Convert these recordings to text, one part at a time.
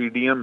PDM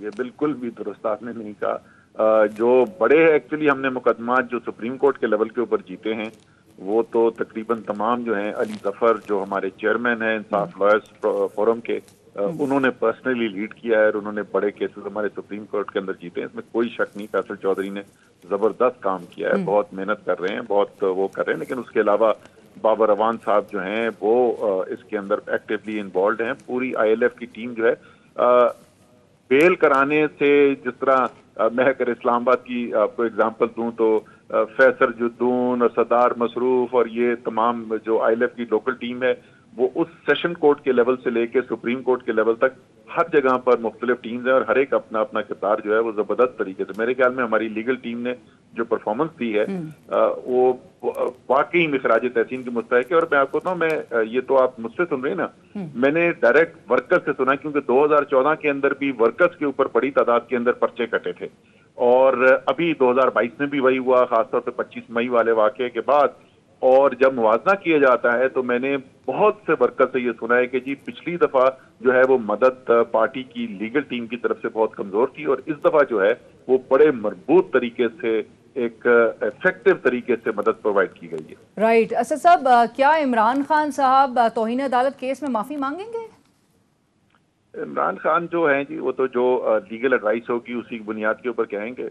یہ بالکل بھی درست آپ نے نہیں کہا. جو بڑے ایکچولی ہم نے مقدمات جو سپریم کورٹ کے لیول کے اوپر جیتے ہیں وہ تو تقریباً تمام جو ہیں علی ظفر جو ہمارے چیئرمین ہیں انصاف لائرز فورم کے, انہوں نے پرسنلی لیڈ کیا ہے اور انہوں نے بڑے کیسز ہمارے سپریم کورٹ کے اندر جیتے ہیں. اس میں کوئی شک نہیں, فیصل چودھری نے زبردست کام کیا ہے, بہت محنت کر رہے ہیں, بہت وہ کر رہے ہیں. لیکن اس کے علاوہ بابر اعوان صاحب جو ہیں وہ اس کے اندر ایکٹیولی انوالوڈ ہیں. پوری ILF کی ٹیم جو ہے بیل کرانے سے, جس طرح میں اگر اسلام آباد کی آپ کو اگزامپل دوں تو فیصل جدون اور صدار مصروف اور یہ تمام جو ILF کی لوکل ٹیم ہے وہ اس سیشن کورٹ کے لیول سے لے کے سپریم کورٹ کے لیول تک ہر جگہ پر مختلف ٹیمز ہیں اور ہر ایک اپنا اپنا کردار جو ہے وہ زبردست طریقے سے, میرے خیال میں ہماری لیگل ٹیم نے جو پرفارمنس دی ہے وہ واقعی میں خراج تحسین کی مستحق ہے. اور میں آپ کو بتاؤں, میں یہ تو آپ مجھ سے سن رہے ہیں نا, میں نے ڈائریکٹ ورکر سے سنا کیونکہ 2014 کے اندر بھی ورکرز کے اوپر بڑی تعداد کے اندر پرچے کٹے تھے اور ابھی 2022 میں بھی وہی ہوا, خاص طور پہ 25 مئی والے واقعے کے بعد. اور جب موازنہ کیا جاتا ہے تو میں نے بہت سے ورکر سے یہ سنا ہے کہ جی پچھلی دفعہ جو ہے وہ مدد پارٹی کی لیگل ٹیم کی طرف سے بہت کمزور تھی اور اس دفعہ جو ہے وہ بڑے مربوط طریقے سے ایک افیکٹو طریقے سے مدد پرووائڈ کی گئی ہے. رائٹ. اسد صاحب, کیا عمران خان صاحب توہین عدالت کیس میں معافی مانگیں گے؟ عمران خان جو ہیں جی وہ تو جو لیگل ایڈوائس ہوگی اسی کی بنیاد کے اوپر کہیں گے.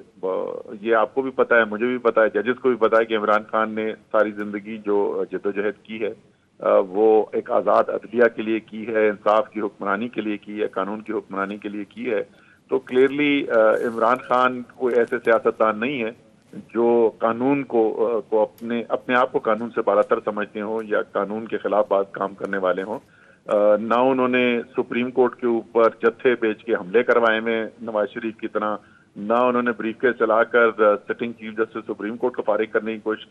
یہ آپ کو بھی پتا ہے, مجھے بھی پتا ہے, ججز کو بھی پتا ہے کہ عمران خان نے ساری زندگی جو جدوجہد کی ہے وہ ایک آزاد عدلیہ کے لیے کی ہے, انصاف کی حکمرانی کے لیے کی ہے, قانون کی حکمرانی کے لیے کی ہے. تو کلیئرلی عمران خان کوئی ایسے سیاستدان نہیں ہے جو قانون کو اپنے آپ کو قانون سے بالا تر سمجھتے ہوں یا قانون کے خلاف بات کام کرنے والے ہوں. نہ انہوں نے سپریم کورٹ کے اوپر جتھے بھیج کے حملے کروائے میں نواز شریف کی طرح, نہ انہوں نے بریف کیس چلا کر sitting chief justice supreme court کو فارغ کرنے کی کوشش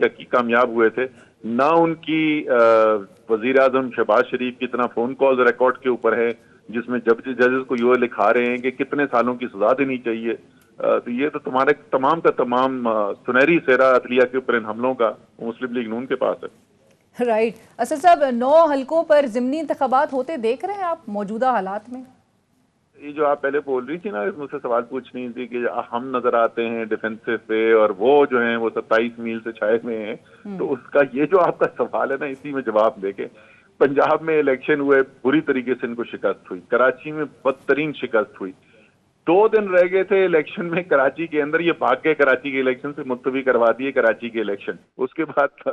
کی, کامیاب ہوئے تھے. نہ ان کی وزیر اعظم شہباز شریف کی طرح فون کالز ریکارڈ کے اوپر ہے جس میں ججز کو یہ لکھا رہے ہیں کہ کتنے سالوں کی سزا دینی چاہیے. تو یہ تو تمہارے تمام کا تمام سنہری سہرا عدلیہ کے اوپر ان حملوں کا مسلم لیگ نون کے پاس ہے. رائٹ. اسد صاحب, 9 حلقوں پر ضمنی انتخابات ہوتے دیکھ رہے ہیں آپ موجودہ حالات میں؟ یہ جو آپ پہلے بول رہی تھی نا, مجھ سے سوال پوچھ رہی تھی کہ ہم نظر آتے ہیں ڈیفینسو پہ اور وہ جو ہیں وہ 27 میل سے چھائے ہوئے ہیں, تو اس کا یہ جو آپ کا سوال ہے نا اسی میں جواب دے کے, پنجاب میں الیکشن ہوئے, بری طریقے سے ان کو شکست ہوئی, کراچی میں بدترین شکست ہوئی, 2 دن رہ گئے تھے الیکشن میں کراچی کے اندر, یہ بھاگ کے کراچی کے الیکشن سے ملتوی کروا دیے کراچی کے الیکشن, اس کے بعد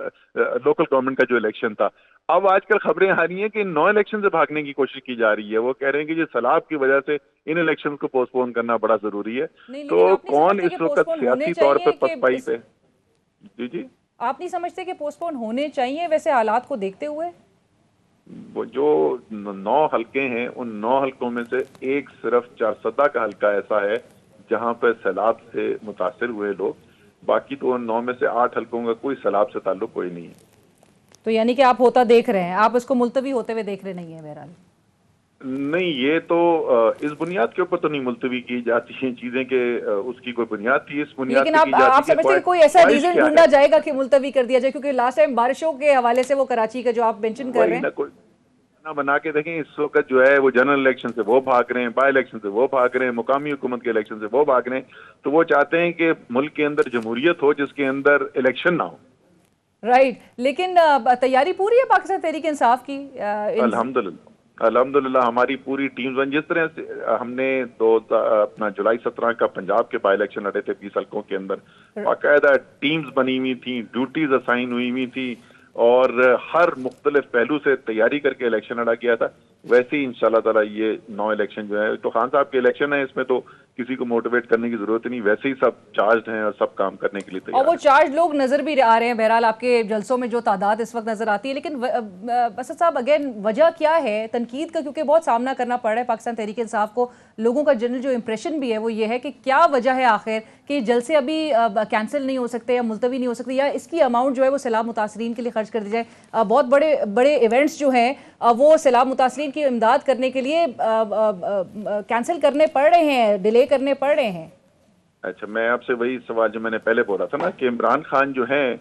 لوکل گورنمنٹ کا جو الیکشن تھا. اب آج کل خبریں آ رہی ہیں کہ 9 الیکشن سے بھاگنے کی کوشش کی جا رہی ہے. وہ کہہ رہے ہیں کہ یہ سیلاب کی وجہ سے ان الیکشن کو پوسٹ پون کرنا بڑا ضروری ہے. تو کون اس وقت سیاسی طور پہ پسپائی پہ, جی آپ نہیں سمجھتے کہ پوسٹ پون ہونے چاہیے ویسے حالات کو دیکھتے ہوئے؟ وہ جو 9 حلقے ہیں ان 9 حلقوں میں سے ایک صرف چارسدہ کا حلقہ ایسا ہے جہاں پہ سیلاب سے متاثر ہوئے لوگ, باقی تو 9 میں سے 8 حلقوں کا کوئی سیلاب سے تعلق کوئی نہیں ہے. تو یعنی کہ آپ ہوتا دیکھ رہے ہیں, آپ اس کو ملتوی ہوتے ہوئے دیکھ رہے نہیں ہیں؟ بہرحال نہیں, یہ تو اس بنیاد کے اوپر تو نہیں ملتوی کی جاتی ہیں چیزیں کہ اس کی کوئی بنیاد تھی, اس بنیاد لیکن آپ سمجھتے ہیں کوئی ایسا ریزن ڈھونڈا جائے گا کہ ملتوی کر دیا جائے, کیونکہ لاسٹ ٹائم بارشوں کے حوالے سے وہ کراچی کا جو آپ مینشن کر رہے ہیں بنا کے دیکھیں, اس وقت جو ہے وہ جنرل الیکشن سے وہ بھاگ رہے ہیں, بائی الیکشن سے وہ بھاگ رہے ہیں, مقامی حکومت کے الیکشن سے وہ بھاگ رہے ہیں, تو وہ چاہتے ہیں کہ ملک کے اندر جمہوریت ہو جس کے اندر الیکشن نہ ہو. رائٹ. لیکن تیاری پوری ہے پاکستان تحریک انصاف کی؟ الحمدللہ ہماری پوری ٹیمز بن, جس طرح سے ہم نے اپنا جولائی 17 کا پنجاب کے بائی الیکشن لڑے تھے 20 حلقوں کے اندر, باقاعدہ ٹیمز بنی ہوئی تھیں, ڈیوٹیز اسائن ہوئی ہوئی تھی اور ہر مختلف پہلو سے تیاری کر کے الیکشن لڑا کیا تھا. ویسے ہی انشاءاللہ تعالیٰ یہ 9 الیکشن جو ہے تو خان صاحب کے الیکشن ہے, اس میں تو کسی کو موٹیویٹ کرنے کی ضرورت نہیں, ویسے ہی سب چارجڈ ہیں اور سب کام کرنے کے لیے تیار ہیں. اور وہ چارج لوگ نظر بھی آ رہے ہیں بہرحال آپ کے جلسوں میں جو تعداد اس وقت نظر آتی ہے. لیکن اسد صاحب اگین وجہ کیا ہے تنقید کا, کیونکہ بہت سامنا کرنا پڑ رہا ہے پاکستان تحریک انصاف کو, لوگوں کا جنرل جو امپریشن بھی ہے وہ یہ ہے کہ کیا وجہ ہے آخر کہ جلسے ابھی کینسل نہیں ہو سکتے یا ملتوی نہیں ہو سکتے, یا اس کی اماؤنٹ جو ہے وہ سیلاب متاثرین کے لیے خرچ کر دی جائے. بہت بڑے بڑے ایونٹس جو ہیں وہ سیلاب متاثرین کی امداد کرنے کے لیے کینسل کرنے پڑ رہے ہیں, ڈیلے کرنے پڑ رہے ہیں. اچھا, میں آپ سے وہی سوال جو میں نے پہلے بولا تھا نا کہ عمران خان جو ہیں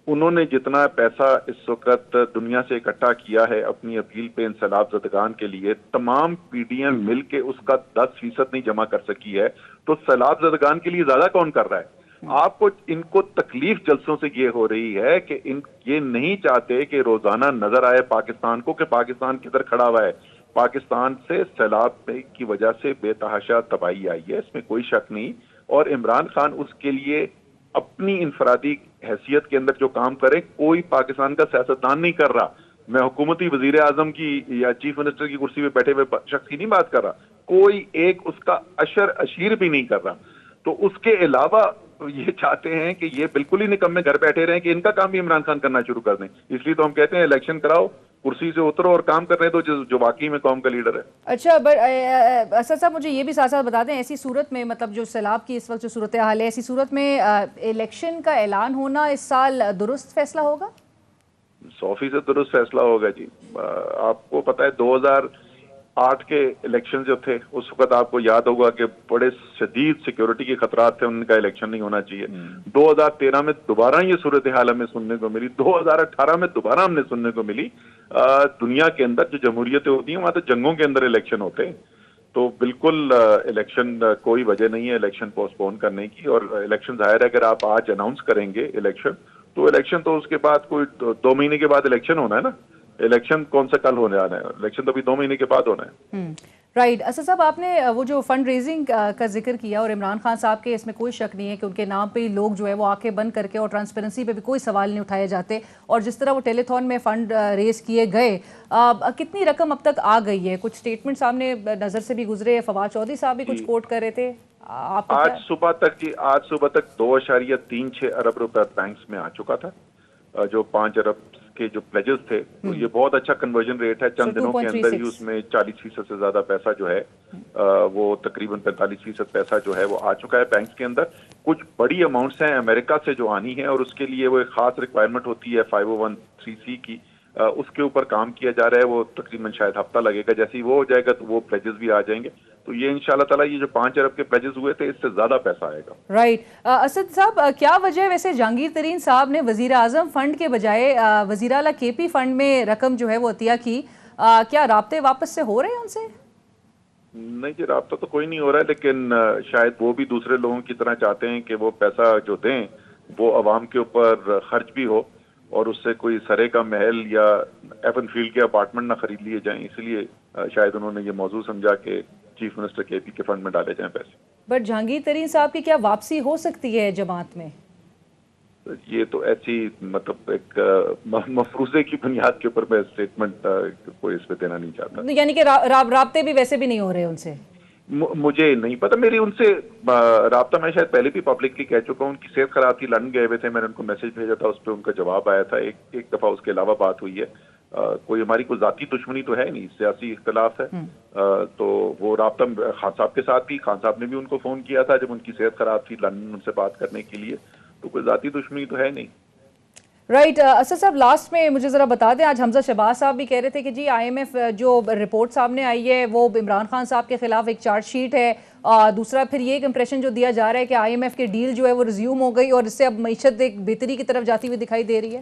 انہوں نے جتنا پیسہ اس وقت دنیا سے اکٹھا کیا ہے اپنی اپیل پہ انسداد زدگان کے لیے، تمام پی ڈی ایم مل کے اس کا 10% نہیں جمع کر سکی ہے، تو سیلاب زدگان کے لیے زیادہ کون کر رہا ہے؟ آپ کو ان کو تکلیف جلسوں سے یہ ہو رہی ہے کہ یہ نہیں چاہتے کہ روزانہ نظر آئے پاکستان کو کہ پاکستان کدھر کھڑا ہوا ہے۔ پاکستان سے سیلاب کی وجہ سے بے تحاشا تباہی آئی ہے، اس میں کوئی شک نہیں، اور عمران خان اس کے لیے اپنی انفرادی حیثیت کے اندر جو کام کرے، کوئی پاکستان کا سیاستدان نہیں کر رہا۔ میں حکومتی وزیر اعظم کی یا چیف منسٹر کی کرسی پہ بیٹھے ہوئے شخص کی نہیں بات کر رہا، کوئی ایک اس کا اشر اشیر بھی نہیں کر رہا۔ تو اس کے علاوہ یہ چاہتے ہیں کہ یہ بالکل ہی نکمے گھر بیٹھے رہیں کہ ان کا کام بھی عمران خان کرنا شروع کر دیں۔ اس لیے تو ہم کہتے ہیں الیکشن کراؤ، کرسی سے اترو اور کام کرنے دو جو واقعی میں قوم کا لیڈر ہے۔ اچھا اسد صاحب مجھے یہ بھی ساتھ ساتھ بتا دیں، ایسی صورت میں مطلب جو سیلاب کی اس وقت جو صورتحال ہے، ایسی صورت میں الیکشن کا اعلان ہونا اس سال درست فیصلہ ہوگا؟ 100% درست فیصلہ ہوگا جی۔ آپ کو پتا ہے 2008 کے الیکشن جو تھے اس وقت آپ کو یاد ہوگا کہ بڑے شدید سیکیورٹی کے خطرات تھے، ان کا الیکشن نہیں ہونا چاہیے۔ 2013 میں دوبارہ یہ صورتحال ہمیں سننے کو ملی، 2018 میں دوبارہ ہم نے سننے کو ملی۔ دنیا کے اندر جو جمہوریتیں ہوتی ہیں وہاں تو جنگوں کے اندر الیکشن ہوتے ہیں، تو بالکل الیکشن کوئی وجہ نہیں ہے الیکشن پوسٹ پون کرنے کی۔ اور الیکشن ظاہر ہے اگر آپ آج اناؤنس کریں گے الیکشن، تو الیکشن تو اس کے بعد کوئی 2 مہینے کے بعد الیکشن ہونا ہے نا۔ الیکشن کون سا کل ہونے آنا ہے؟ الیکشن تو ابھی 2 مہینے کے بعد ہونا ہے۔ رائٹ اسد صاحب، آپ نے وہ جو فنڈ ریزنگ کا ذکر کیا، اور عمران خان صاحب کے اس میں کوئی شک نہیں ہے کہ ان کے نام پہ لوگ جو ہے وہ آنکھیں بند کر کے، اور ٹرانسپیرنسی پہ بھی کوئی سوال نہیں اٹھائے جاتے، اور جس طرح وہ ٹیلی تھون میں فنڈ ریز کیے گئے، کتنی رقم اب تک آ گئی ہے؟ کچھ سٹیٹمنٹ سامنے نظر سے بھی گزرے، فواد چودھری صاحب بھی کچھ کوٹ کر رہے تھے، آپ آج صبح تک 2.36 ارب روپے بینکس میں آ چکا تھا۔ جو 5 ارب کے جو پلیجز تھے، تو یہ بہت اچھا کنورژن ریٹ ہے، چند دنوں کے اندر ہی اس میں 40% سے زیادہ پیسہ جو ہے وہ تقریباً 45% پیسہ جو ہے وہ آ چکا ہے بینکس کے اندر۔ کچھ بڑی اماؤنٹس ہیں امریکہ سے جو آنی ہے، اور اس کے لیے وہ ایک خاص ریکوائرمنٹ ہوتی ہے 501(c) کی، اس کے اوپر کام کیا جا رہا ہے۔ وہ تقریباً شاید ہفتہ لگے گا، جیسے ہی وہ ہو جائے گا تو وہ پلیجز بھی آ جائیں گے، تو یہ انشاءاللہ تعالیٰ یہ جو 5 ارب کے پلیجز ہوئے تھے اس سے زیادہ پیسہ آئے گا۔ رائٹ اسد صاحب، کیا وجہ ویسے جہانگیر ترین صاحب نے وزیر اعظم فنڈ کے بجائے وزیر اعلیٰ کے پی فنڈ میں رقم جو ہے وہ عطیہ کی؟ کیا رابطے واپس سے ہو رہے ہیں ان سے؟ نہیں جی، رابطہ تو کوئی نہیں ہو رہا ہے، لیکن شاید وہ بھی دوسرے لوگوں کی طرح چاہتے ہیں کہ وہ پیسہ جو دیں وہ عوام کے اوپر خرچ بھی ہو، اور اس سے کوئی سرے کا محل یا ایون فیلڈ کے اپارٹمنٹ نہ خرید لیے جائیں، اس لیے شاید انہوں نے یہ موضوع سمجھا کہ چیف منسٹر کے پی کے فنڈ میں ڈالے جائیں پیسے۔ بٹ جہانگیر ترین صاحب کی کیا واپسی ہو سکتی ہے جماعت میں؟ یہ تو ایسی مطلب ایک مفروضے کی بنیاد کے اوپر میں اسٹیٹمنٹ کوئی اس پہ دینا نہیں چاہتا۔ یعنی کہ رابطے بھی ویسے بھی نہیں ہو رہے ان سے؟ مجھے نہیں پتا، میری ان سے رابطہ میں شاید پہلے بھی پبلکلی کہہ چکا ہوں، ان کی صحت خراب تھی، لندن گئے ہوئے تھے، میں نے ان کو میسج بھیجا تھا، اس پہ ان کا جواب آیا تھا، ایک دفعہ اس کے علاوہ بات ہوئی ہے۔ کوئی ہماری کوئی ذاتی دشمنی تو ہے نہیں، سیاسی اختلاف ہے۔ تو وہ رابطہ خان صاحب کے ساتھ بھی، خان صاحب نے بھی ان کو فون کیا تھا جب ان کی صحت خراب تھی، لندن ان سے بات کرنے کے لیے، تو کوئی ذاتی دشمنی تو ہے نہیں۔ رائٹ اسد صاحب، لاسٹ میں مجھے ذرا بتا دیں، آج حمزہ شہباز صاحب بھی کہہ رہے تھے کہ جی آئی ایم ایف جو رپورٹ سامنے آئی ہے وہ عمران خان صاحب کے خلاف ایک چارج شیٹ ہے، دوسرا پھر یہ ایک امپریشن جو دیا جا رہا ہے کہ آئی ایم ایف کی ڈیل جو ہے وہ ریزیوم ہو گئی، اور اس سے اب معیشت ایک بہتری کی طرف جاتی ہوئی دکھائی دے رہی ہے۔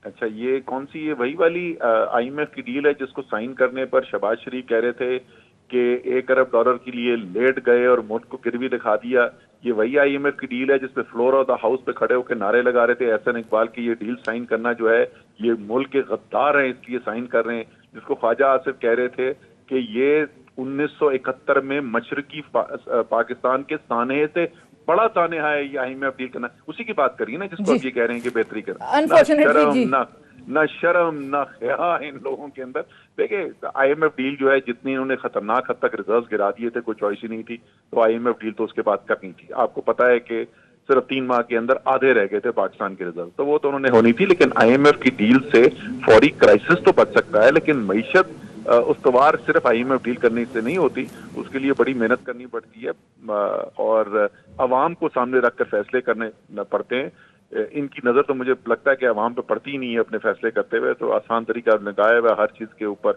اچھا، یہ کون سی؟ یہ وہی والی آئی ایم ایف کی ڈیل ہے جس کو سائن کرنے پر شہباز شریف کہہ رہے تھے کہ $1 ارب کے لیے لیٹ گئے اور ملک کو گروی دکھا دیا؟ یہ وہی آئی ایم ایف کی ڈیل ہے جس پہ فلور آف دا ہاؤس پہ کھڑے ہو کے نعرے لگا رہے تھے احسن اقبال کی یہ ڈیل سائن کرنا جو ہے یہ ملک کے غدار ہیں اس لیے سائن کر رہے ہیں، جس کو خواجہ آصف کہہ رہے تھے کہ یہ 1971 میں مشرقی پاکستان کے سانحے سے بڑا سانحہ ہے یہ آئی ایم ایف ڈیل کرنا، اسی کی بات کریے نا جس کو اب یہ کہہ رہے ہیں کہ بہتری کرنا۔ نہ شرم نہ حیا ان لوگوں کے اندر۔ دیکھیں آئی ایم ایف ڈیل جو ہے جتنی انہوں نے خطرناک حد تک ریزروز گرا دیے تھے، کوئی چوائس ہی نہیں تھی، تو آئی ایم ایف ڈیل تو اس کے بعد کرنی تھی۔ آپ کو پتا ہے کہ صرف 3 ماہ کے اندر آدھے رہ گئے تھے پاکستان کے ریزرو، تو وہ تو انہوں نے ہونی تھی، لیکن آئی ایم ایف کی ڈیل سے فوری کرائسس تو بچ سکتا ہے، لیکن معیشت استوار صرف آئی ایم ایف ڈیل کرنے سے نہیں ہوتی، اس کے لیے بڑی محنت کرنی پڑتی ہے اور عوام کو سامنے رکھ کر فیصلے کرنے پڑتے ہیں۔ ان کی نظر تو مجھے لگتا ہے کہ عوام پہ پڑتی ہی نہیں ہے اپنے فیصلے کرتے ہوئے، تو آسان طریقہ لگایا ہوا ہر چیز کے اوپر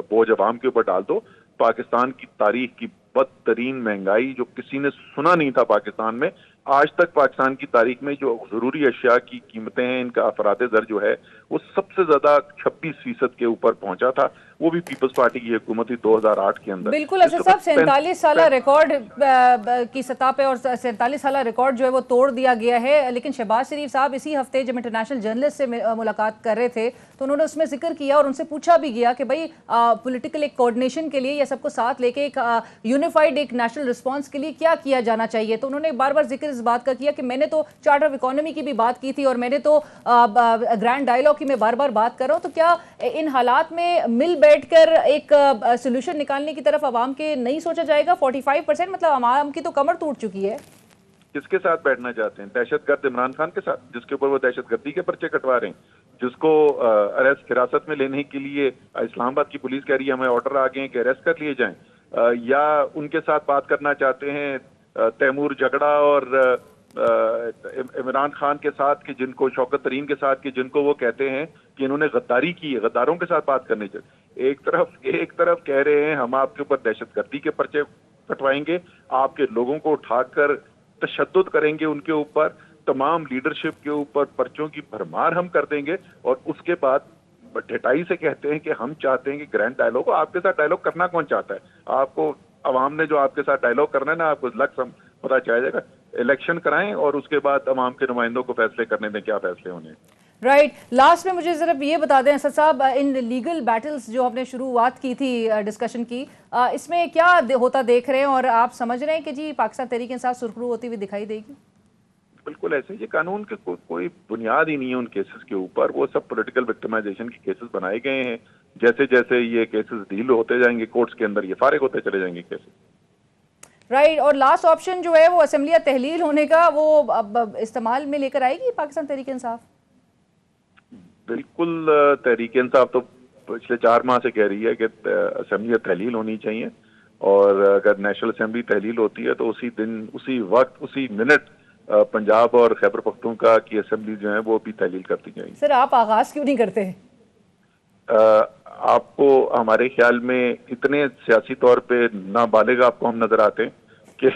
بوجھ عوام کے اوپر ڈال دو۔ پاکستان کی تاریخ کی بدترین مہنگائی جو کسی نے سنا نہیں تھا پاکستان میں، آج تک پاکستان کی تاریخ میں جو ضروری اشیاء کی قیمتیں ہیں، ان کا افراط زر جو ہے وہ سب سے زیادہ 26% کے اوپر پہنچا تھا، وہ بھی پیپلز پارٹی کی حکومت تھی 2008 کے اندر. بالکل اسد صاحب 47 سالہ ریکارڈ کی سطح پہ، اور 47 سالہ ریکارڈ جو ہے وہ توڑ دیا گیا ہے. لیکن شہباز شریف صاحب اسی ہفتے جب انٹرنیشنل جرنلسٹ سے ملاقات کر رہے تھے تو انہوں نے اس میں ذکر کیا اور ان سے پوچھا بھی گیا کہ بھائی پولیٹیکل ایک کوآرڈینیشن کے لیے یا سب کو ساتھ لے کے ایک یونیفائڈ ایک نیشنل رسپانس کے لیے کیا کیا جانا چاہیے. تو انہوں نے بار بار ذکر اس بات کا کیا کہ میں نے تو چارٹر آف اکانومی کی بھی بات کی تھی اور میں نے تو گرینڈ ڈائیلاگ کی میں بار بار بات کر رہا ہوں. تو کیا ان حالات میں مل بیٹھ کر ایک سولوشن نکالنے کی طرف عوام کے نہیں سوچا جائے گا؟ 45% مطلب عوام کی تو کمر ٹوٹ چکی ہے. کس کے ساتھ بیٹھنا چاہتے ہیں؟ دہشت گرد عمران خان کے ساتھ، جس کے اوپر وہ دہشت گردی کے پرچے کٹوا رہے ہیں، جس کو اریسٹ حراست میں لینے کے لیے اسلام آباد کی پولیس کہہ رہی ہے ہمیں آرڈر آ گئے ہیں کہ اریسٹ کر لیے جائیں، یا ان کے ساتھ بات کرنا چاہتے ہیں تیمور جھگڑا اور عمران خان کے ساتھ کہ جن کو شوکت ترین کے ساتھ کہ جن کو وہ کہتے ہیں کہ انہوں نے غداری کی ہے، غداروں کے ساتھ بات کرنے چاہیے. ایک طرف کہہ رہے ہیں ہم آپ کے اوپر دہشت گردی کے پرچے کٹوائیں گے، آپ کے لوگوں کو اٹھا کر تشدد کریں گے، ان کے اوپر تمام لیڈرشپ کے اوپر پرچوں کی بھرمار ہم کر دیں گے، اور اس کے بعد ڈٹائی سے کہتے ہیں کہ ہم چاہتے ہیں کہ گرینڈ ڈائیلاگ ہو. آپ کے ساتھ ڈائیلاگ کرنا کون چاہتا ہے؟ آپ کو عوام نے جو آپ کے ساتھ ڈائیلاگ کرنا ہے نا، آپ کو پتا چل جائے گا. الیکشن کرائیں اور اس کے بعد عوام کے نمائندوں کو فیصلے کرنے دیں کیا فیصلے ہونے. رائٹ. لاسٹ میں مجھے ذرا یہ بتا دیں اسد صاحب، ان لیگل بیٹلز جو ہم نے شروعات کی تھی ڈسکشن کی، اس میں کیا ہوتا دیکھ رہے ہیں اور آپ سمجھ رہے ہیں کہ جی پاکستان تحریک انصاف سرخرو ہوتی ہوئی دکھائی دے گی؟ بالکل ایسے. یہ قانون کے کوئی بنیاد ہی نہیں ہے ان کیسز کے اوپر، وہ سب پولیٹیکل وکٹمائزیشن کے کیسز بنائے گئے ہیں. جیسے جیسے یہ کیسز ڈیل ہوتے جائیں گے کورٹس کے اندر، یہ فارغ ہوتے چلے جائیں گے کیسز. رائٹ. اور لاسٹ آپشن جو ہے وہ اسمبلیاں تحلیل ہونے کا، وہ اب استعمال میں لے کر آئے گی پاکستان تحریک انصاف؟ بالکل. تحریک انصاف تو پچھلے 4 ماہ سے کہہ رہی ہے کہ اسمبلیاں تحلیل ہونی چاہیے، اور اگر نیشنل اسمبلی تحلیل ہوتی ہے تو اسی دن، اسی وقت، اسی منٹ پنجاب اور خیبر پختونخوا کی اسمبلی جو ہیں وہ بھی تحلیل کرتی جائیں گی. سر آپ آغاز کیوں نہیں کرتے؟ آپ کو ہمارے خیال میں اتنے سیاسی طور پہ نابالغ آپ کو ہم نظر آتے ہیں کہ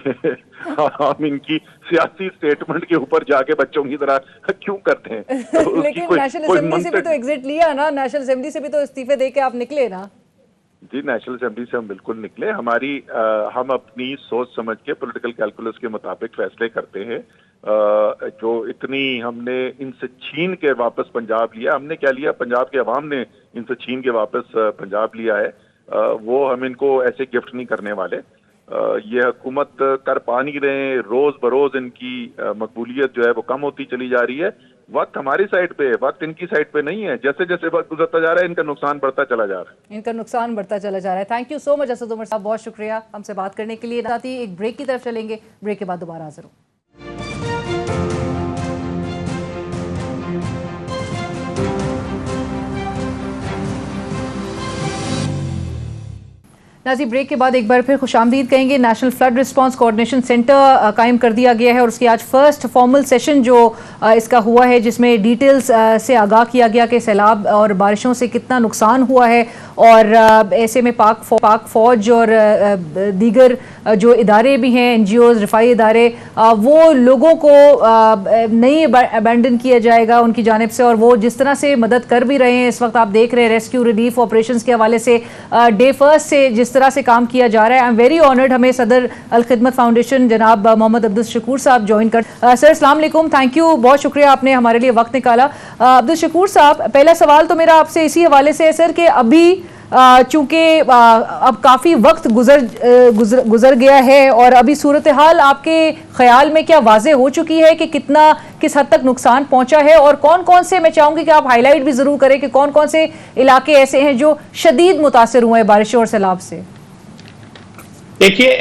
ہم ان کی سیاسی سٹیٹمنٹ کے اوپر جا کے بچوں کی طرح کیوں کرتے ہیں. لیکن نیشنل اسمبلی سے بھی تو ایگزٹ لیا نا، نیشنل اسمبلی سے بھی تو استعفے دے کے آپ نکلے نا. جی نیشنل اسمبلی سے ہم بالکل نکلے. ہم اپنی سوچ سمجھ کے پولیٹیکل کیلکولس کے مطابق فیصلے کرتے ہیں. جو اتنی ہم نے ان سے چھین کے واپس پنجاب لیا، ہم نے کیا لیا، پنجاب کے عوام نے ان سے چھین کے واپس پنجاب لیا ہے، وہ ہم ان کو ایسے گفٹ نہیں کرنے والے. یہ حکومت کر پا نہیں رہے، روز بروز ان کی مقبولیت جو ہے وہ کم ہوتی چلی جا رہی ہے. وقت ہماری سائڈ پہ ہے، وقت ان کی سائڈ پہ نہیں ہے. جیسے جیسے وقت گزرتا جا رہا ہے ان کا نقصان بڑھتا چلا جا رہا ہے. ان کا نقصان بڑھتا چلا جا رہا ہے. تھینک یو سو مچ اسد عمر صاحب، بہت شکریہ ہم سے بات کرنے کے لیے. ساتھ ہی ایک بریک کی طرف چلیں گے، بریک کے بعد دوبارہ حاضر ہوں. ناظرین بریک کے بعد ایک بار پھر خوش آمدید کہیں گے. National flood response coordination centre قائم کر دیا گیا ہے اور اس کی آج فرسٹ فارمل سیشن جو اس کا ہوا ہے، جس میں ڈیٹیلز سے آگاہ کیا گیا کہ سیلاب اور بارشوں سے کتنا نقصان ہوا ہے، اور ایسے میں پاک فوج اور دیگر جو ادارے بھی ہیں، این جی اوز، رفائی ادارے، وہ لوگوں کو نہیں ابینڈن کیا جائے گا ان کی جانب سے، اور وہ جس طرح سے مدد کر بھی رہے ہیں. اس وقت آپ دیکھ رہے ہیں ریسکیو ریلیف آپریشنز کے حوالے سے ڈے فرسٹ سے جس طرح سے کام کیا جا رہا ہے. آئی ایم ویری آنرڈ، ہمیں صدر الخدمت فاؤنڈیشن جناب محمد عبدالشکور صاحب جوائن کر. سر السلام علیکم، تھینک یو، بہت شکریہ آپ نے ہمارے لیے وقت نکالا. عبدالشکور صاحب، پہلا سوال تو میرا آپ سے اسی حوالے سے ہے سر کہ ابھی چونکہ اب کافی وقت گزر گیا ہے اور ابھی صورتحال آپ کے خیال میں کیا واضح ہو چکی ہے کہ کس حد تک نقصان پہنچا ہے، اور کون کون سے، میں چاہوں گی کہ آپ ہائی لائٹ بھی ضرور کریں کہ کون کون سے علاقے ایسے ہیں جو شدید متاثر ہوئے ہیں بارشوں اور سیلاب سے؟ دیکھیے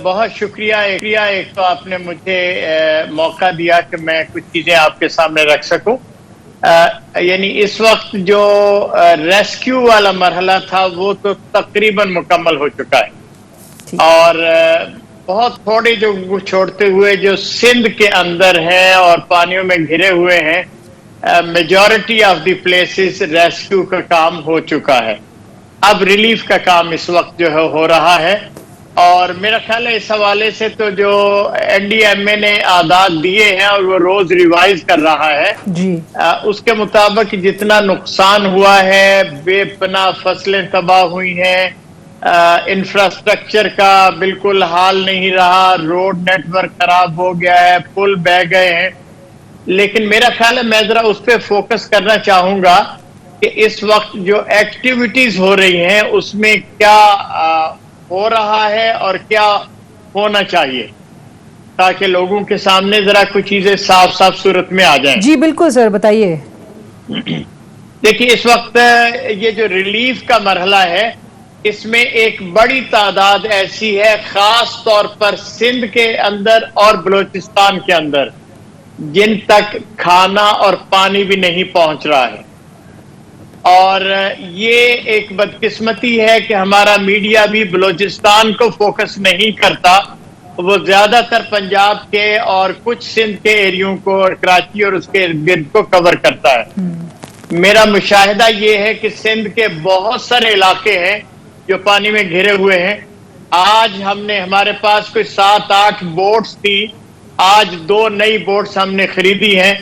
بہت شکریہ. ایک تو آپ نے مجھے موقع دیا کہ میں کچھ چیزیں آپ کے سامنے رکھ سکوں. یعنی اس وقت جو ریسکیو والا مرحلہ تھا وہ تو تقریباً مکمل ہو چکا ہے، اور بہت تھوڑے جو چھوڑتے ہوئے جو سندھ کے اندر ہے اور پانیوں میں گھرے ہوئے ہیں، majority of the places rescue کا کام ہو چکا ہے. اب ریلیف کا کام اس وقت جو ہے ہو رہا ہے. اور میرا خیال ہے اس حوالے سے تو جو NDMA نے اعداد دیے ہیں اور وہ روز ریوائز کر رہا ہے جی اس کے مطابق جتنا نقصان ہوا ہے، بے پناہ فصلیں تباہ ہوئی ہیں، انفراسٹرکچر کا بالکل حال نہیں رہا، روڈ نیٹ ورک خراب ہو گیا ہے، پل بہ گئے ہیں. لیکن میرا خیال ہے میں ذرا اس پہ فوکس کرنا چاہوں گا کہ اس وقت جو ایکٹیویٹیز ہو رہی ہیں اس میں کیا ہو رہا ہے اور کیا ہونا چاہیے، تاکہ لوگوں کے سامنے ذرا کچھ چیزیں صاف صاف صورت میں آ جائیں. جی بالکل سر، بتائیے. دیکھیے اس وقت یہ جو ریلیف کا مرحلہ ہے اس میں ایک بڑی تعداد ایسی ہے، خاص طور پر سندھ کے اندر اور بلوچستان کے اندر، جن تک کھانا اور پانی بھی نہیں پہنچ رہا ہے. اور یہ ایک بدقسمتی ہے کہ ہمارا میڈیا بھی بلوچستان کو فوکس نہیں کرتا، وہ زیادہ تر پنجاب کے اور کچھ سندھ کے ایریوں کو اور کراچی اور اس کے ارد گرد کو کور کرتا ہے. میرا مشاہدہ یہ ہے کہ سندھ کے بہت سارے علاقے ہیں جو پانی میں گھرے ہوئے ہیں. آج ہمارے پاس کوئی 7-8 بوٹس تھی، آج 2 نئی بوٹس ہم نے خریدی ہیں،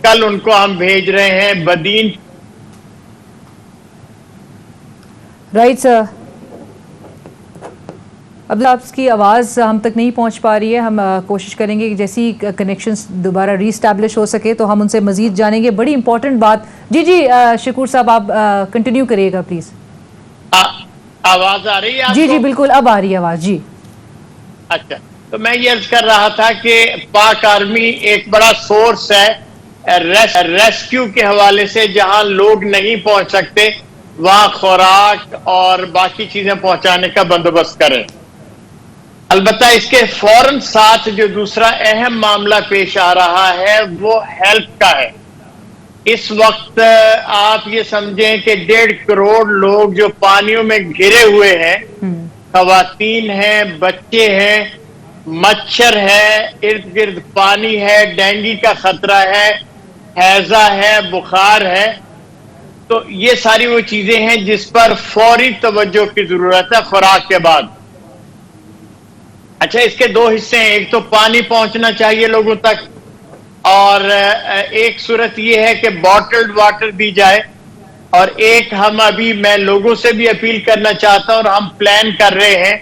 کل ان کو ہم بھیج رہے ہیں بدین. Right sir. عبداللہ آپ کی آواز ہم تک نہیں پہنچ پا رہی ہے. ہم کوشش کریں گے کہ جیسی کنیکشنز دوبارہ ری اسٹیبلش ہو سکے تو ہم ان سے مزید جانیں گے. بڑی امپورٹنٹ بات. جی شکور صاحب آپ کنٹینیو کریے گا پلیز. آواز آ رہی ہے؟ جی بالکل اب آ رہی ہے آواز. جی اچھا، تو میں یہ عرض کر رہا تھا کہ پاک آرمی ایک بڑا سورس ہے ریسکیو کے حوالے سے. جہاں لوگ نہیں پہنچ سکتے وہاں خوراک اور باقی چیزیں پہنچانے کا بندوبست کریں. البتہ اس کے فوراً ساتھ جو دوسرا اہم معاملہ پیش آ رہا ہے وہ ہیلتھ کا ہے. اس وقت آپ یہ سمجھیں کہ 1.5 کروڑ لوگ جو پانیوں میں گھرے ہوئے ہیں، خواتین ہیں، بچے ہیں، مچھر ہے، ارد گرد پانی ہے، ڈینگی کا خطرہ ہے، ہیضہ ہے، بخار ہے. تو یہ ساری وہ چیزیں ہیں جس پر فوری توجہ کی ضرورت ہے خوراک کے بعد. اچھا، اس کے 2 حصے ہیں. ایک تو پانی پہنچنا چاہیے لوگوں تک، اور ایک صورت یہ ہے کہ باٹلڈ واٹر دی جائے، اور ایک میں لوگوں سے بھی اپیل کرنا چاہتا ہوں اور ہم پلان کر رہے ہیں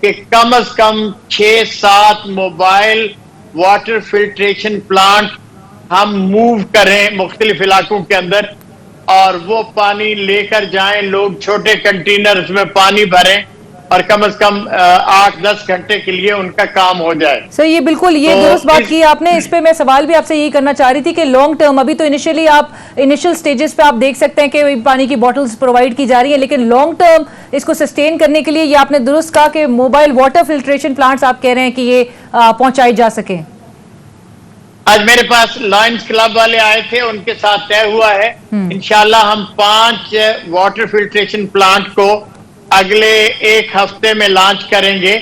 کہ کم از کم 6-7 موبائل واٹر فلٹریشن پلانٹ ہم موو کریں مختلف علاقوں کے اندر، اور وہ پانی لے کر جائیں. لوگ چھوٹے کنٹینرز میں پانی بھریں اور کم از کم 8-10 گھنٹے کے لیے ان کا کام ہو جائے. سر یہ بالکل یہ درست بات کی آپ نے. اس پہ میں سوال بھی آپ سے یہی کرنا چاہ رہی تھی کہ لانگ ٹرم، ابھی تو انیشل سٹیجز پہ آپ دیکھ سکتے ہیں کہ پانی کی بوٹلز پرووائڈ کی جا رہی ہیں، لیکن لانگ ٹرم اس کو سسٹین کرنے کے لیے یہ آپ نے درست کہا کہ موبائل واٹر فلٹریشن پلانٹس آپ کہہ رہے ہیں کہ یہ پہنچائی جا سکیں. آج میرے پاس لائنز کلب والے آئے تھے، ان کے ساتھ طے ہوا ہے انشاءاللہ ہم 5 واٹر فلٹریشن پلانٹ کو اگلے 1 ہفتے میں لانچ کریں گے،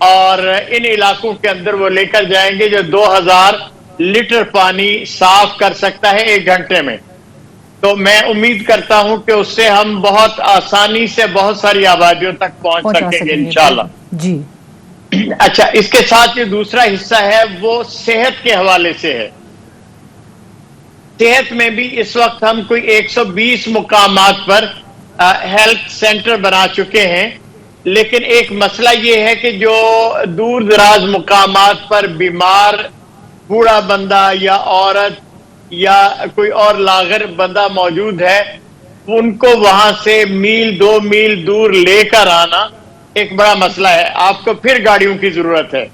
اور ان علاقوں کے اندر وہ لے کر جائیں گے جو 2000 لیٹر پانی صاف کر سکتا ہے 1 گھنٹے میں. تو میں امید کرتا ہوں کہ اس سے ہم بہت آسانی سے بہت ساری آبادیوں تک پہنچ سکیں گے انشاءاللہ. جی اچھا، اس کے ساتھ جو دوسرا حصہ ہے وہ صحت کے حوالے سے ہے. صحت میں بھی اس وقت ہم کوئی 120 مقامات پر ہیلتھ سینٹر بنا چکے ہیں، لیکن ایک مسئلہ یہ ہے کہ جو دور دراز مقامات پر بیمار بوڑھا بندہ یا عورت یا کوئی اور لاغر بندہ موجود ہے، ان کو وہاں سے 1-2 میل دور لے کر آنا ایک بڑا مسئلہ ہے. آپ کو پھر گاڑیوں کی ضرورت ہے.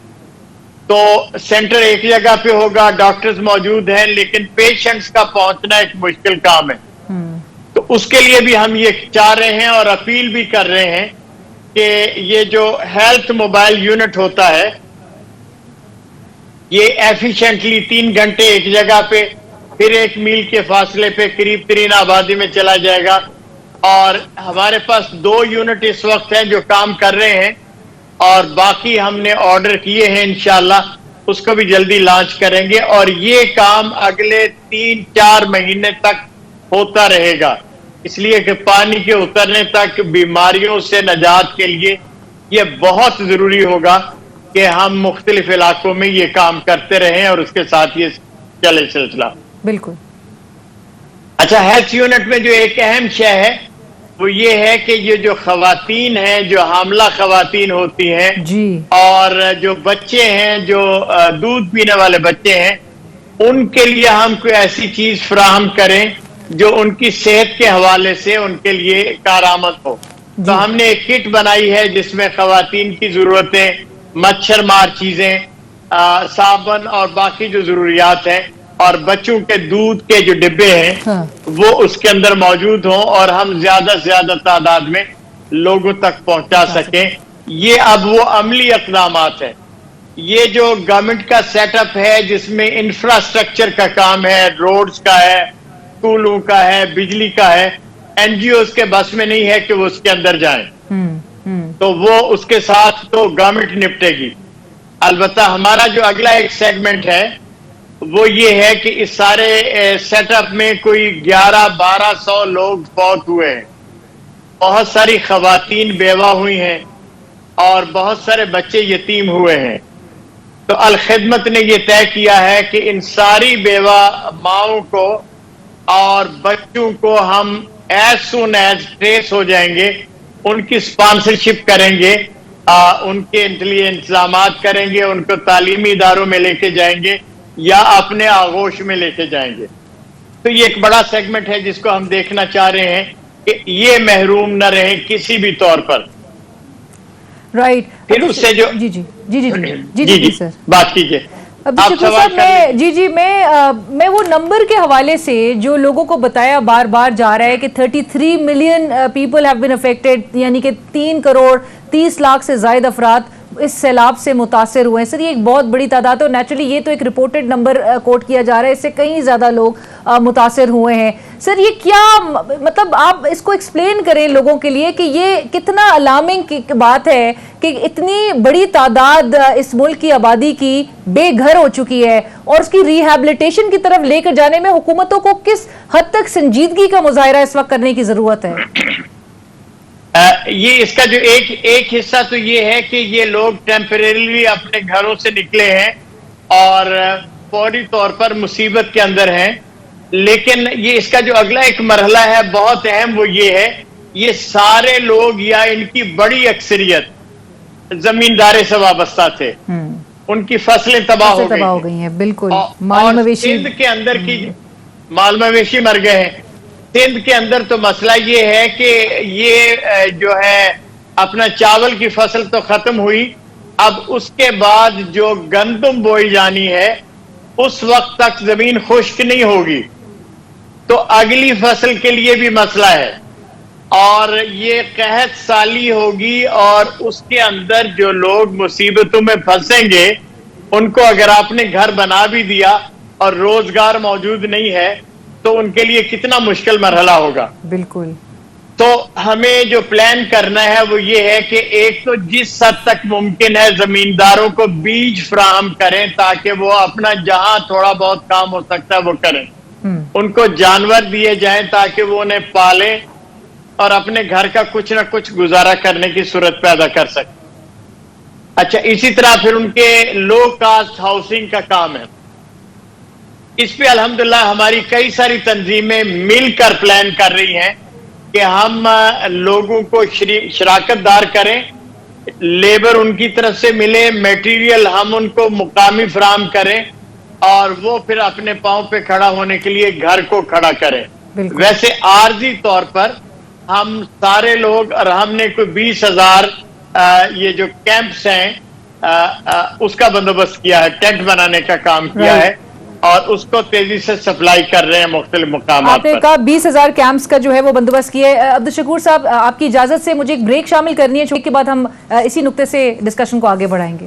تو سینٹر ایک جگہ پہ ہوگا، ڈاکٹرز موجود ہیں، لیکن پیشنٹس کا پہنچنا ایک مشکل کام ہے. تو اس کے لیے بھی ہم یہ چاہ رہے ہیں اور اپیل بھی کر رہے ہیں کہ یہ جو ہیلتھ موبائل یونٹ ہوتا ہے یہ ایفیشنٹلی 3 گھنٹے ایک جگہ پہ، پھر 1 میل کے فاصلے پہ قریب ترین آبادی میں چلا جائے گا. اور ہمارے پاس 2 یونٹ اس وقت ہیں جو کام کر رہے ہیں، اور باقی ہم نے آرڈر کیے ہیں انشاءاللہ اس کو بھی جلدی لانچ کریں گے. اور یہ کام اگلے 3-4 مہینے تک ہوتا رہے گا، اس لیے کہ پانی کے اترنے تک بیماریوں سے نجات کے لیے یہ بہت ضروری ہوگا کہ ہم مختلف علاقوں میں یہ کام کرتے رہیں اور اس کے ساتھ یہ چلے سلسلہ. بالکل. اچھا، ہیلتھ یونٹ میں جو ایک اہم شے ہے وہ یہ ہے کہ یہ جو خواتین ہیں، جو حاملہ خواتین ہوتی ہیں جی، اور جو بچے ہیں، جو دودھ پینے والے بچے ہیں، ان کے لیے ہم کوئی ایسی چیز فراہم کریں جو ان کی صحت کے حوالے سے ان کے لیے کارآمد ہو. تو ہم نے ایک کٹ بنائی ہے جس میں خواتین کی ضرورتیں، مچھر مار چیزیں، صابن اور باقی جو ضروریات ہیں، اور بچوں کے دودھ کے جو ڈبے ہیں وہ اس کے اندر موجود ہوں اور ہم زیادہ سے زیادہ تعداد میں لوگوں تک پہنچا سکیں. یہ اب وہ عملی اقدامات ہیں. یہ جو گورنمنٹ کا سیٹ اپ ہے جس میں انفراسٹرکچر کا کام ہے، روڈز کا ہے، اسکولوں کا ہے، بجلی کا ہے، این جی اوز کے بس میں نہیں ہے کہ وہ اس کے اندر جائیں. تو وہ اس کے ساتھ تو گورنمنٹ نپٹے گی. البتہ ہمارا جو اگلا ایک سیگمنٹ ہے وہ یہ ہے کہ اس سارے سیٹ اپ میں کوئی 1100-1200 لوگ فوت ہوئے ہیں. بہت ساری خواتین بیوہ ہوئی ہیں اور بہت سارے بچے یتیم ہوئے ہیں. تو الخدمت نے یہ طے کیا ہے کہ ان ساری بیوہ ماؤں کو اور بچوں کو ہم ایز سون ایز ٹریس ہو جائیں گے، ان کی اسپانسرشپ کریں گے، ان کے لیے انتظامات کریں گے، ان کو تعلیمی اداروں میں لے کے جائیں گے یا اپنے آغوش میں لے کے جائیں گے. تو یہ ایک بڑا سیگمنٹ ہے جس کو ہم دیکھنا چاہ رہے ہیں کہ یہ محروم نہ رہیں کسی بھی طور پر. رائٹ. پھر اس سے جو جی سر بات کیجیے. میں وہ نمبر کے حوالے سے جو لوگوں کو بتایا بار بار جا رہا ہے کہ 33 million people have been affected, یعنی کہ 3 کروڑ 30 لاکھ سے زائد افراد اس سیلاب سے متاثر ہوئے ہیں. سر یہ ایک بہت بڑی تعداد ہے اور نیچرلی یہ تو ایک رپورٹڈ نمبر کوٹ کیا جا رہا ہے، اس سے کہیں زیادہ لوگ متاثر ہوئے ہیں. سر یہ کیا مطلب، آپ اس کو ایکسپلین کریں لوگوں کے لیے کہ یہ کتنا الارمنگ بات ہے کہ اتنی بڑی تعداد اس ملک کی آبادی کی بے گھر ہو چکی ہے اور اس کی ریہیبلیٹیشن کی طرف لے کر جانے میں حکومتوں کو کس حد تک سنجیدگی کا مظاہرہ اس وقت کرنے کی ضرورت ہے؟ یہ اس کا جو ایک حصہ تو یہ ہے کہ یہ لوگ ٹیمپریریلی اپنے گھروں سے نکلے ہیں اور فوری طور پر مصیبت کے اندر ہیں. لیکن یہ اس کا جو اگلا ایک مرحلہ ہے بہت اہم، وہ یہ ہے یہ سارے لوگ یا ان کی بڑی اکثریت زمیندارے سے وابستہ تھے، ان کی فصلیں تباہ ہو گئی ہیں. بالکل. اور سندھ کے اندر کی مال مویشی مر گئے ہیں. سندھ کے اندر تو مسئلہ یہ ہے کہ یہ جو ہے اپنا چاول کی فصل تو ختم ہوئی، اب اس کے بعد جو گندم بوئی جانی ہے اس وقت تک زمین خشک نہیں ہوگی، تو اگلی فصل کے لیے بھی مسئلہ ہے اور یہ قحط سالی ہوگی اور اس کے اندر جو لوگ مصیبتوں میں پھنسیں گے ان کو اگر آپ نے گھر بنا بھی دیا اور روزگار موجود نہیں ہے تو ان کے لیے کتنا مشکل مرحلہ ہوگا. بالکل. تو ہمیں جو پلان کرنا ہے وہ یہ ہے کہ ایک تو جس حد تک ممکن ہے زمینداروں کو بیج فراہم کریں تاکہ وہ اپنا جہاں تھوڑا بہت کام ہو سکتا ہے وہ کریں. ان کو جانور دیے جائیں تاکہ وہ انہیں پالیں اور اپنے گھر کا کچھ نہ کچھ گزارا کرنے کی صورت پیدا کر سکیں. اچھا، اسی طرح پھر ان کے لو کاسٹ ہاؤسنگ کا کام ہے. اس پہ الحمدللہ ہماری کئی ساری تنظیمیں مل کر پلان کر رہی ہیں کہ ہم لوگوں کو شراکت دار کریں، لیبر ان کی طرف سے ملے، میٹیریل ہم ان کو مقامی فراہم کریں اور وہ پھر اپنے پاؤں پہ کھڑا ہونے کے لیے گھر کو کھڑا کریں. ویسے عارضی طور پر ہم سارے لوگ، اور ہم نے کوئی 20,000 یہ جو کیمپس ہیں اس کا بندوبست کیا ہے، ٹینٹ بنانے کا کام کیا ہے اور اس کو تیزی سے سپلائی کر رہے ہیں مختلف مقامات پر. آپ نے کہا 20,000 کیمپس کا جو ہے وہ بندوبست کیا ہے. عبدالشکور صاحب، آپ کی اجازت سے مجھے ایک بریک شامل کرنی ہے، چھوٹی کے بعد ہم اسی نقطے سے ڈسکشن کو آگے بڑھائیں گے.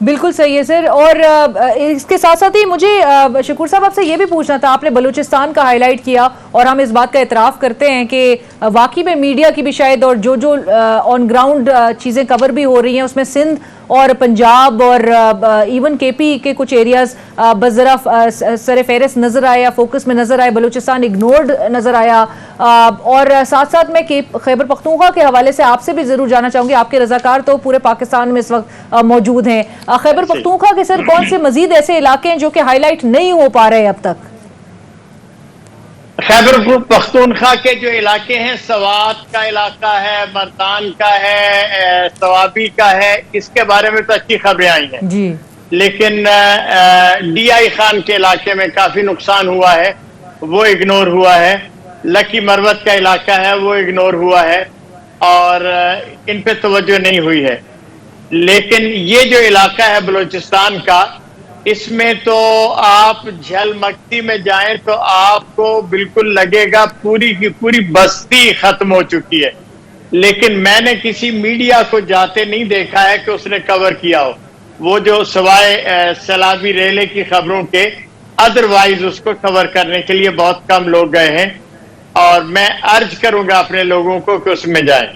بالکل صحیح ہے سر. اور اس کے ساتھ ساتھ ہی مجھے شکور صاحب آپ سے یہ بھی پوچھنا تھا, آپ نے بلوچستان کا ہائی لائٹ کیا اور ہم اس بات کا اعتراف کرتے ہیں کہ واقعی میں میڈیا کی بھی شاید اور جو آن گراؤنڈ چیزیں کور بھی ہو رہی ہیں اس میں سندھ اور پنجاب اور ایون کے پی کے کچھ ایریاز بذرا سر فہرست نظر آیا, فوکس میں نظر آئے, بلوچستان اگنورڈ نظر آیا. اور ساتھ ساتھ میں خیبر پختونخوا کے حوالے سے آپ سے بھی ضرور جاننا چاہوں گی, آپ کے رضاکار تو پورے پاکستان میں اس وقت موجود ہیں. خیبر پختونخوا کے سر کون سے مزید ایسے علاقے ہیں جو کہ ہائی لائٹ نہیں ہو پا رہے اب تک؟ خیبر پختونخوا کے جو علاقے ہیں, سوات کا علاقہ ہے, مردان کا ہے, سوابی کا ہے, اس کے بارے میں تو اچھی خبریں آئی ہیں جی, لیکن ڈی آئی خان کے علاقے میں کافی نقصان ہوا ہے, وہ اگنور ہوا ہے. لکی مروت کا علاقہ ہے, وہ اگنور ہوا ہے اور ان پہ توجہ نہیں ہوئی ہے. لیکن یہ جو علاقہ ہے بلوچستان کا, اس میں تو آپ جھل مکتی میں جائیں تو آپ کو بالکل لگے گا پوری کی پوری بستی ختم ہو چکی ہے. لیکن میں نے کسی میڈیا کو جاتے نہیں دیکھا ہے کہ اس نے کور کیا ہو, وہ جو سوائے سیلابی ریلے کی خبروں کے ادروائز اس کو کور کرنے کے لیے بہت کم لوگ گئے ہیں. اور میں عرض کروں گا اپنے لوگوں کو کہ اس میں جائیں.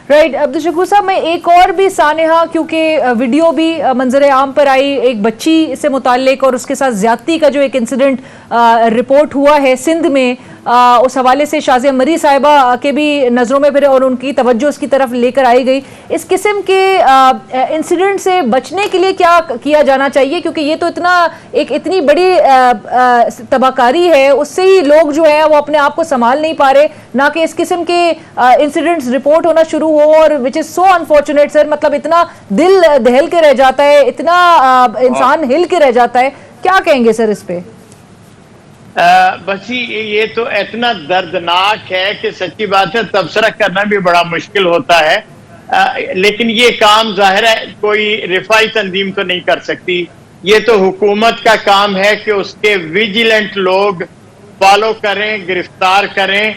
رائٹ. عبدالشکور صاحب, میں ایک اور بھی سانحہ, کیونکہ ویڈیو بھی منظر عام پر آئی ایک بچی سے متعلق اور اس کے ساتھ زیادتی کا جو ایک انسیڈنٹ رپورٹ ہوا ہے سندھ میں, اس حوالے سے شازیہ مری صاحبہ کے بھی نظروں میں پھر اور ان کی توجہ اس کی طرف لے کر آئی گئی. اس قسم کے انسیڈنٹ سے بچنے کے لیے کیا کیا جانا چاہیے, کیونکہ یہ تو اتنی بڑی تباہ کاری ہے, اس سے ہی لوگ جو ہیں وہ اپنے آپ کو سنبھال نہیں پا رہے, نہ کہ اس قسم کے انسیڈنٹس رپورٹ ہونا شروع ہو. اور وچ از سو انفارچونیٹ سر, مطلب اتنا دل دہل کے رہ جاتا ہے, اتنا انسان ہل کے رہ جاتا ہے. کیا کہیں گے سر اس پہ؟ بسی یہ تو اتنا دردناک ہے کہ سچی بات ہے تبصرہ کرنا بھی بڑا مشکل ہوتا ہے. لیکن یہ کام ظاہر ہے کوئی رفاعی تنظیم تو نہیں کر سکتی, یہ تو حکومت کا کام ہے کہ اس کے ویجیلنٹ لوگ فالو کریں, گرفتار کریں,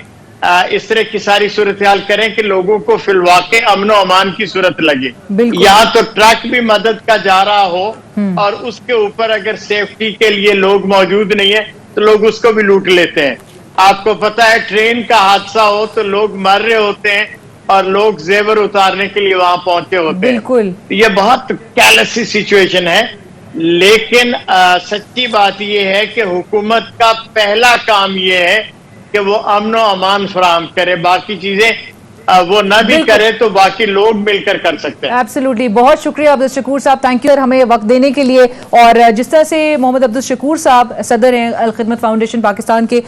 اس طرح کی ساری صورتحال کریں کہ لوگوں کو فی الواقع امن و امان کی صورت لگے. یہاں تو ٹرک بھی مدد کا جا رہا ہو اور اس کے اوپر اگر سیفٹی کے لیے لوگ موجود نہیں ہیں تو لوگ اس کو بھی لوٹ لیتے ہیں. آپ کو پتا ہے ٹرین کا حادثہ ہو تو لوگ مر رہے ہوتے ہیں اور لوگ زیور اتارنے کے لیے وہاں پہنچے ہوتے ہیں. بالکل, یہ بہت کیرلیس سچویشن ہے. لیکن سچی بات یہ ہے کہ حکومت کا پہلا کام یہ ہے کہ وہ امن و امان فراہم کرے, باقی چیزیں وہ نہ بھی کرے تو باقی لوگ مل کر کر سکتے ہیں. ایبسلیوٹلی. بہت شکریہ عبدالشکور صاحب, تھینک یو ہمیں وقت دینے کے لیے. اور جس طرح سے محمد عبدالشکور صاحب صدر ہیں الخدمت فاؤنڈیشن پاکستان کے,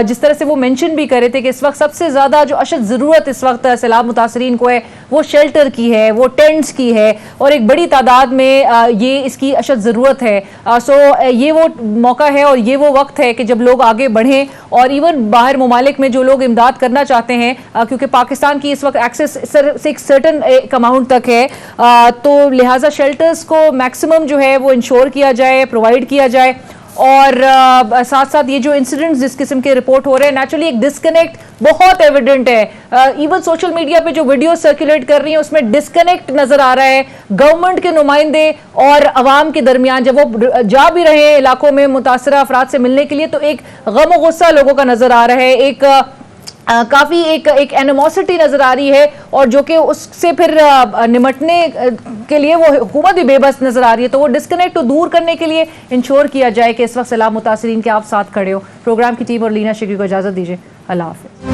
جس طرح سے وہ مینشن بھی کر رہے تھے کہ اس وقت سب سے زیادہ جو اشد ضرورت اس وقت سیلاب متاثرین کو ہے وہ شیلٹر کی ہے, وہ ٹینٹس کی ہے, اور ایک بڑی تعداد میں یہ اس کی اشد ضرورت ہے. سو یہ وہ موقع ہے اور یہ وہ وقت ہے کہ جب لوگ آگے بڑھیں, اور ایون باہر ممالک میں جو لوگ امداد کرنا چاہتے ہیں, کیونکہ پاکستان کی اس وقت ایکسس صرف ایک سرٹن ایک اماؤنٹ تک ہے, تو لہٰذا شیلٹرز کو میکسیمم جو ہے وہ انشور کیا جائے, پرووائڈ کیا جائے. اور ساتھ ساتھ یہ جو انسیڈنٹس جس قسم کے رپورٹ ہو رہے ہیں, نیچرلی ایک ڈسکنیکٹ بہت ایویڈنٹ ہے. ایون سوشل میڈیا پہ جو ویڈیو سرکولیٹ کر رہی ہیں اس میں ڈسکنیکٹ نظر آ رہا ہے گورنمنٹ کے نمائندے اور عوام کے درمیان. جب وہ جا بھی رہے ہیں علاقوں میں متاثرہ افراد سے ملنے کے لیے تو ایک غم و غصہ لوگوں کا نظر آ رہا ہے, ایک کافی ایک اینیموسٹی نظر آ رہی ہے, اور جو کہ اس سے پھر نمٹنے کے لیے وہ حکومت بھی بے بس نظر آ رہی ہے. تو وہ ڈسکنیکٹ کو دور کرنے کے لیے انشور کیا جائے کہ اس وقت سیلاب متاثرین کے آپ ساتھ کھڑے ہو. پروگرام کی ٹیم اور لینا شگری کو اجازت دیجیے. اللہ حافظ.